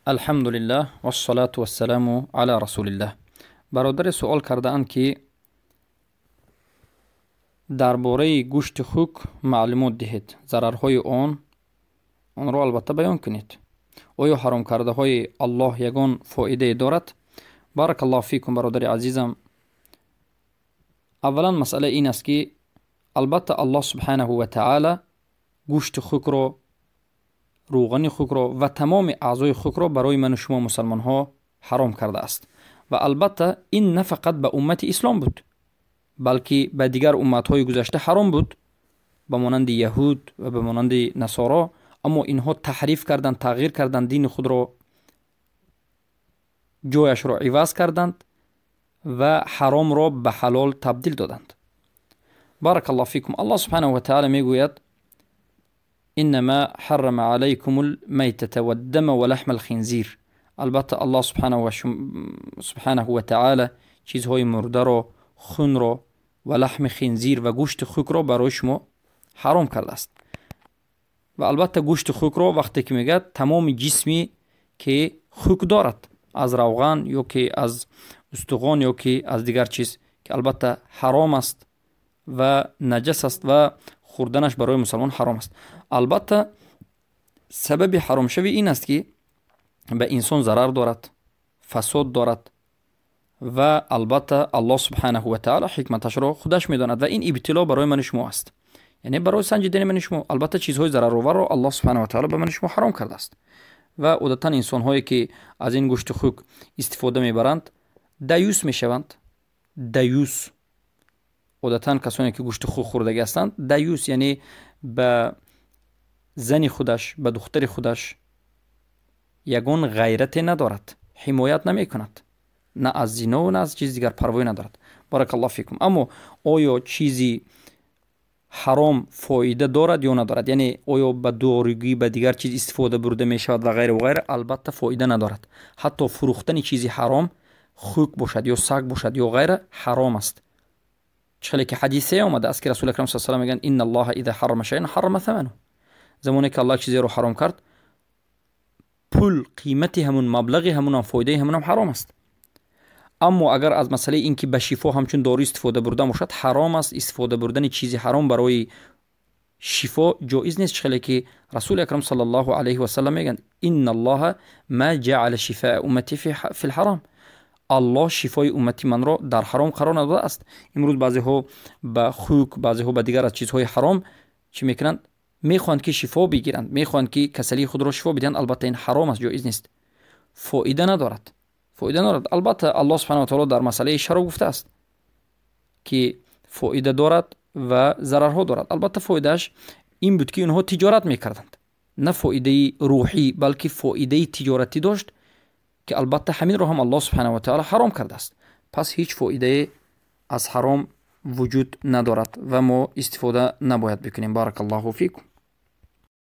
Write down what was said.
الحمدلله و الصلاة و السلام علی رسول الله. برادر سوال کرده اند که درباره گوشت خوک معلومات دهید. ضررهای آن را البته بیان کنید. آیا حرام کرده های الله یگان فایده دارد؟ بارک الله فیکم برادر عزیزم. اولا مسئله این است که البته الله سبحانه و تعالی گوشت خوک را، روغن خوک را و تمام اعضای خوک را برای من و شما مسلمان ها حرام کرده است. و البته این نه فقط به امت اسلام بود، بلکه به دیگر امت های گذشته حرام بود، به مانند یهود و به مانند نصارا. اما اینها تحریف کردند، تغییر کردند، دین خود را جایش را عوض کردند و حرام را به حلال تبدیل دادند. بارک الله فیکم. الله سبحانه و تعالی میگوید انما حرم علیکم المیتة و الدم و لحم الخنزیر. البته الله سبحانه و تعالی چیزهای مرده را، خون را و لحم خنزیر و گوشت خوک را برای شما حرام کرده است. و البته گوشت خوک را وقتی که میگه تمام جسمی که خوک دارد، از روغن یا که از استخوان یا که از دیگر چیز، که البته حرام است و نجس است و خوردنش برای مسلمان حرام است. البته سبب حرام شوی این است که به انسان ضرر دارد، فساد دارد و البته الله سبحانه و تعالی حکمتش را خودش میداند و این ابتلا برای من شما است، یعنی برای سنجیدن من شما. البته چیزهای ضررآور را الله سبحانه و تعالی به من شما حرام کرده است و عادتا انسان هایی که از این گوشت خوک استفاده میبرند دیوس میشوند. دیوس عادتا کسانی که گوشت خوک خوردگی هستند، دیوس یعنی به زن خودش، به دختر خودش یگان غیرت ندارد، حمایت نمی کند، نه از زنا و نه از چیز دیگر پروایی ندارد. بارک الله فیکم. اما آیا چیزی حرام فایده دارد یا ندارد؟ یعنی آیا به داروگی به دیگر چیز استفاده برده می شود و غیره و غیره؟ البته فایده ندارد. حتی فروختن چیزی حرام، خوک باشد یا سگ باشد یا غیره، حرام است. چخلی که حدیثه آمده است که رسول اکرم صلی الله علیه و آله میگن ان الله اذا حرم شیئا حرم ثمنه. زمانی که الله چیزی رو حرام کرد، پول، قیمتی همون، مبلغی همون، فایده همون هم حرام است. اما اگر از مسئله این که به شفا همچون دارو استفاده برده باشد، حرام است. استفاده بردن چیزی حرام برای شفا جایز نیست. چخلی که رسول اکرم صلی الله علیه و سلم میگن ان الله ما جعل شفاء امتی فی الحرام. الله شفای امتی من را در حرام قرار نداده است. امروز بعضی ها به خوک، بعضی ها به دیگر از چیزهای حرام چی میکنند؟ میخواند که شفا بگیرند، میخواند که کسلی خود را شفا بدهند. البته این حرام است، جایز نیست، فایده ندارد، فایده ندارد. البته الله سبحانه و تعالی در مسئله شرع گفته است که فایده دارد و ضررها دارد. البته فایدهش این بود که اونها تجارت میکردند، نه فایده روحی بلکه فایده تجارتی داشت که البته همین را هم الله سبحانه و تعالی حرام کرده است. پس هیچ فایده از حرام وجود ندارد و ما استفاده نباید بکنیم. بارک الله فیکم.